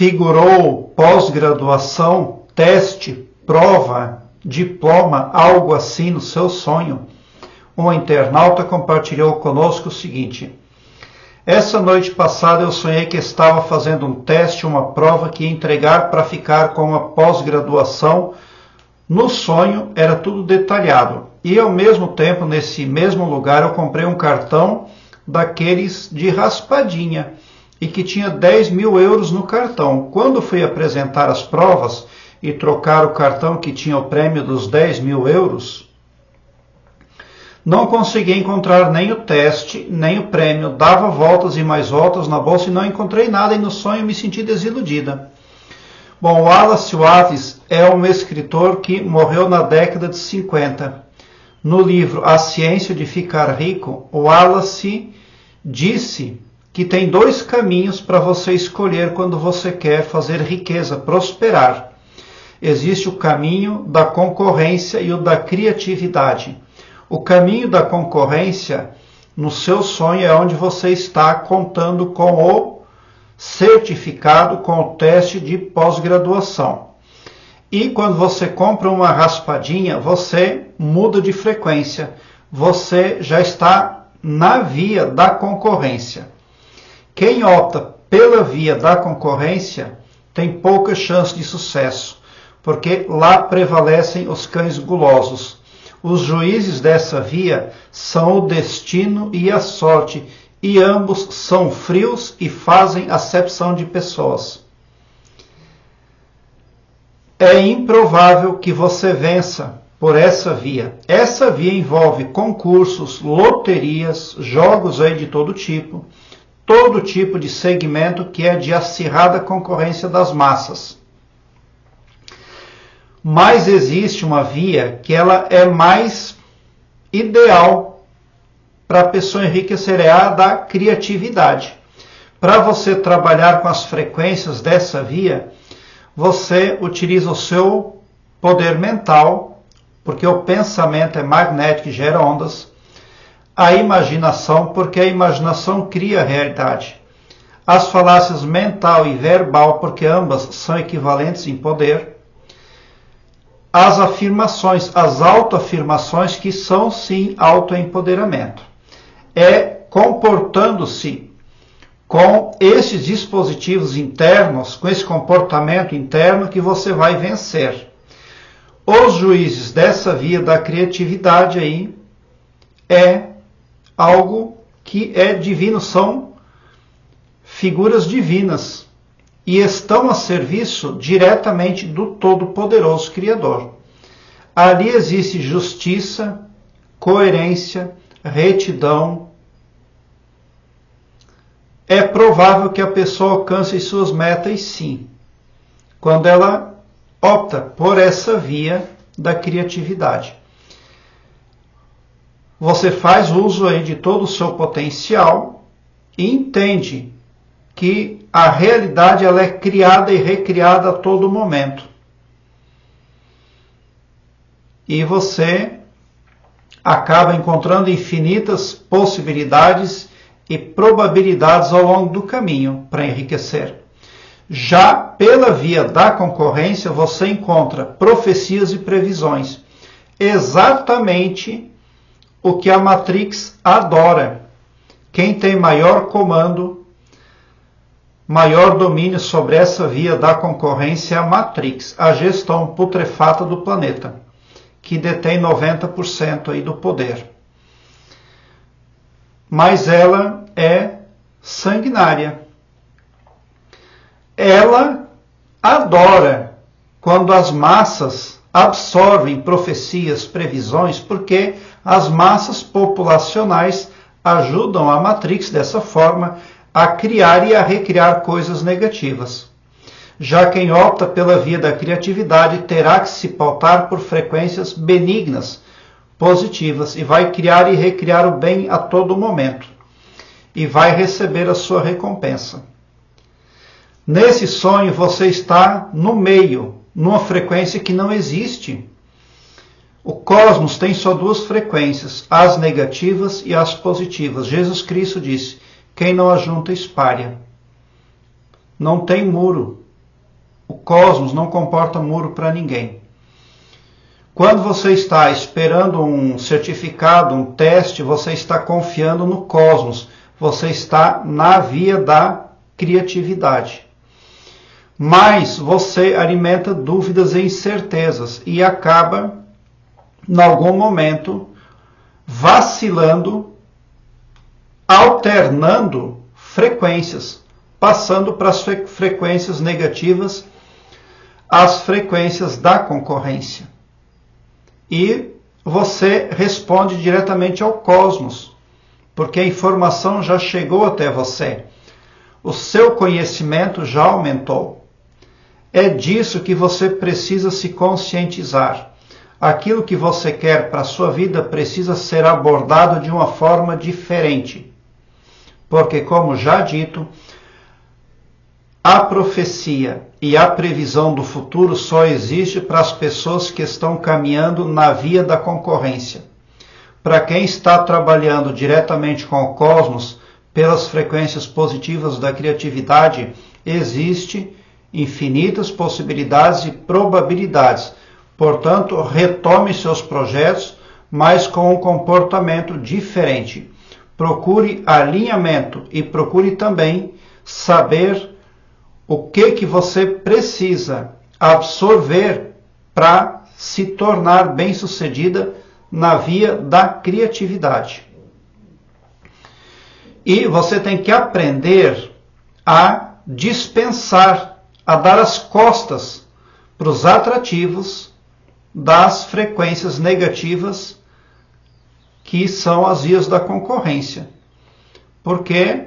figurou pós-graduação, teste, prova, diploma, algo assim no seu sonho? Um internauta compartilhou conosco o seguinte: essa noite passada eu sonhei que estava fazendo um teste, uma prova que ia entregar para ficar com uma pós-graduação. No sonho era tudo detalhado. E ao mesmo tempo, nesse mesmo lugar, eu comprei um cartão daqueles de raspadinha e que tinha 10 mil euros no cartão. Quando fui apresentar as provas e trocar o cartão que tinha o prêmio dos 10 mil euros, não consegui encontrar nem o teste, nem o prêmio. Dava voltas e mais voltas na bolsa e não encontrei nada, e no sonho me senti desiludida. Bom, Wallace Wattles é um escritor que morreu na década de 50. No livro A Ciência de Ficar Rico, Wallace disse que tem dois caminhos para você escolher quando você quer fazer riqueza, prosperar. Existe o caminho da concorrência e o da criatividade. O caminho da concorrência, no seu sonho, é onde você está contando com o certificado, com o teste de pós-graduação. E quando você compra uma raspadinha, você muda de frequência. Você já está na via da concorrência. Quem opta pela via da concorrência tem pouca chance de sucesso, porque lá prevalecem os cães gulosos. Os juízes dessa via são o destino e a sorte, e ambos são frios e fazem acepção de pessoas. É improvável que você vença por essa via. Essa via envolve concursos, loterias, jogos aí de todo tipo de segmento que é de acirrada concorrência das massas. Mas existe uma via que ela é mais ideal para a pessoa enriquecer, é a da criatividade. Para você trabalhar com as frequências dessa via, você utiliza o seu poder mental, porque o pensamento é magnético e gera ondas, a imaginação, porque a imaginação cria a realidade, as falácias mental e verbal, porque ambas são equivalentes em poder, as afirmações, as autoafirmações, que são sim autoempoderamento. É comportando-se com esses dispositivos internos, com esse comportamento interno, que você vai vencer. Os juízes dessa via da criatividade aí é algo que é divino, são figuras divinas, e estão a serviço diretamente do Todo-Poderoso Criador. Ali existe justiça, coerência, retidão. É provável que a pessoa alcance suas metas, sim, quando ela opta por essa via da criatividade. Você faz uso aí de todo o seu potencial e entende que a realidade ela é criada e recriada a todo momento. E você acaba encontrando infinitas possibilidades e probabilidades ao longo do caminho para enriquecer. Já pela via da concorrência, você encontra profecias e previsões. Exatamente o que a Matrix adora. Quem tem maior comando, maior domínio sobre essa via da concorrência é a Matrix, a gestão putrefata do planeta, que detém 90% aí do poder. Mas ela é sanguinária. Ela adora quando as massas absorvem profecias, previsões, porque as massas populacionais ajudam a Matrix dessa forma a criar e a recriar coisas negativas. Já quem opta pela via da criatividade terá que se pautar por frequências benignas, positivas, e vai criar e recriar o bem a todo momento, e vai receber a sua recompensa. Nesse sonho você está no meio, numa frequência que não existe. O cosmos tem só duas frequências, as negativas e as positivas. Jesus Cristo disse: quem não ajunta, espalha. Não tem muro cosmos não comporta muro para ninguém. Quando você está esperando um certificado, um teste, você está confiando no cosmos, você está na via da criatividade. Mas você alimenta dúvidas e incertezas e acaba, em algum momento, vacilando, alternando frequências, passando para as frequências negativas, as frequências da concorrência. E você responde diretamente ao cosmos, porque a informação já chegou até você. O seu conhecimento já aumentou. É disso que você precisa se conscientizar. Aquilo que você quer para a sua vida precisa ser abordado de uma forma diferente. Porque, como já dito, a profecia e a previsão do futuro só existe para as pessoas que estão caminhando na via da concorrência. Para quem está trabalhando diretamente com o cosmos, pelas frequências positivas da criatividade, existe infinitas possibilidades e probabilidades. Portanto, retome seus projetos, mas com um comportamento diferente. Procure alinhamento e procure também saber o que você precisa absorver para se tornar bem-sucedida na via da criatividade. E você tem que aprender a dispensar, a dar as costas para os atrativos das frequências negativas que são as vias da concorrência. Porque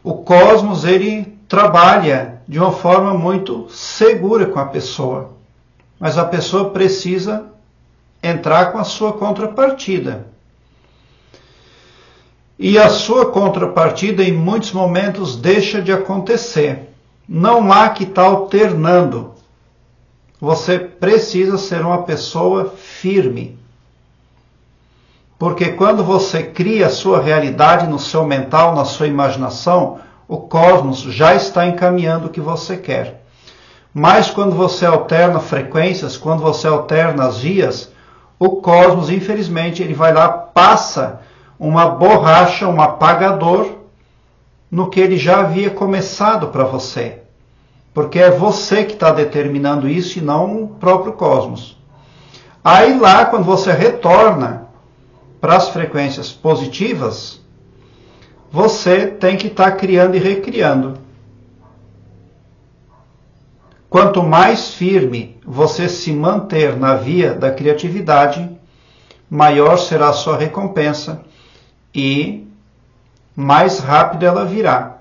o cosmos, ele trabalha de uma forma muito segura com a pessoa, mas a pessoa precisa entrar com a sua contrapartida. E a sua contrapartida, em muitos momentos, deixa de acontecer. Não há que estar alternando. Você precisa ser uma pessoa firme. Porque quando você cria a sua realidade no seu mental, na sua imaginação, o cosmos já está encaminhando o que você quer. Mas quando você alterna frequências, quando você alterna as vias, o cosmos, infelizmente, ele vai lá, passa uma borracha, um apagador no que ele já havia começado para você. Porque é você que está determinando isso e não o próprio cosmos. Aí lá, quando você retorna para as frequências positivas, você tem que estar criando e recriando. Quanto mais firme você se manter na via da criatividade, maior será a sua recompensa e mais rápido ela virá.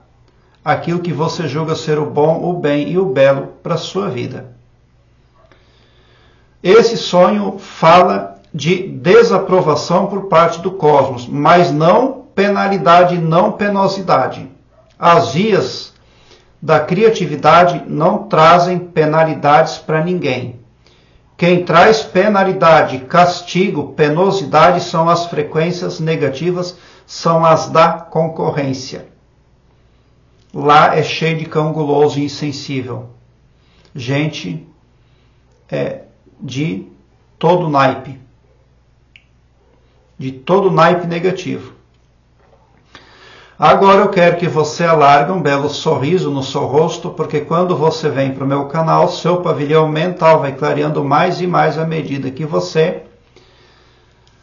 Aquilo que você julga ser o bom, o bem e o belo para a sua vida. Esse sonho fala de desaprovação por parte do cosmos, mas não penalidade, não penosidade. As vias da criatividade não trazem penalidades para ninguém. Quem traz penalidade, castigo, penosidade são as frequências negativas, são as da concorrência. Lá é cheio de cão guloso e insensível. Gente de todo naipe. De todo naipe negativo. Agora eu quero que você alargue um belo sorriso no seu rosto, porque quando você vem para o meu canal, seu pavilhão mental vai clareando mais e mais à medida que você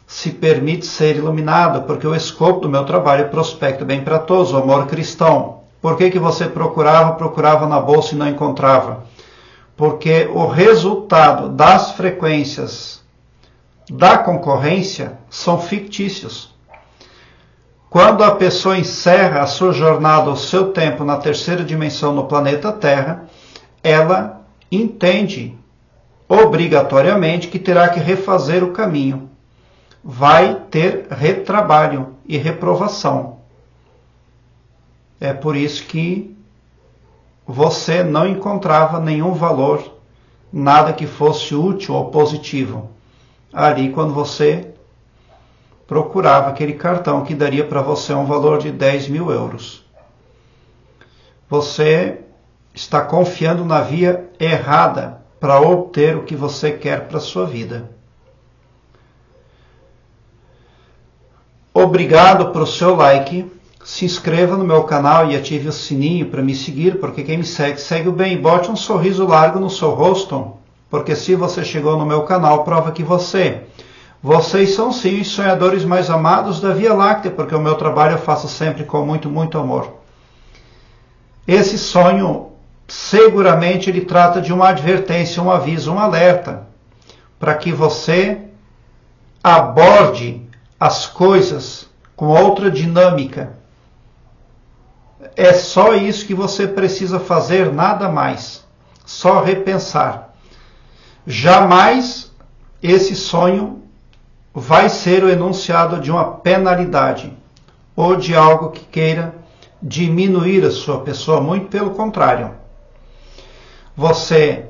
se permite ser iluminado, porque o escopo do meu trabalho é prospecto bem para todos, o amor cristão. Por que você procurava na bolsa e não encontrava? Porque o resultado das frequências da concorrência são fictícios. Quando a pessoa encerra a sua jornada, o seu tempo na terceira dimensão no planeta Terra, ela entende obrigatoriamente que terá que refazer o caminho. Vai ter retrabalho e reprovação. É por isso que você não encontrava nenhum valor, nada que fosse útil ou positivo. Ali, quando você procurava aquele cartão que daria para você um valor de 10 mil euros. Você está confiando na via errada para obter o que você quer para a sua vida. Obrigado pelo seu like. Se inscreva no meu canal e ative o sininho para me seguir, porque quem me segue, segue o bem. Bote um sorriso largo no seu rosto, porque se você chegou no meu canal, prova que vocês são sim os sonhadores mais amados da Via Láctea, porque o meu trabalho eu faço sempre com muito, muito amor. Esse sonho, seguramente, ele trata de uma advertência, um aviso, um alerta, para que você aborde as coisas com outra dinâmica. É só isso que você precisa fazer, nada mais. Só repensar. Jamais esse sonho vai ser o enunciado de uma penalidade ou de algo que queira diminuir a sua pessoa. Muito pelo contrário. Você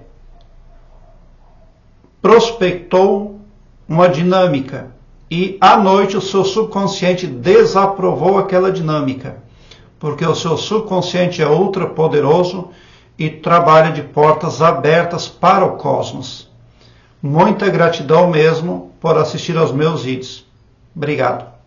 prospectou uma dinâmica e à noite o seu subconsciente desaprovou aquela dinâmica, porque o seu subconsciente é ultra poderoso e trabalha de portas abertas para o cosmos. Muita gratidão mesmo por assistir aos meus vídeos. Obrigado.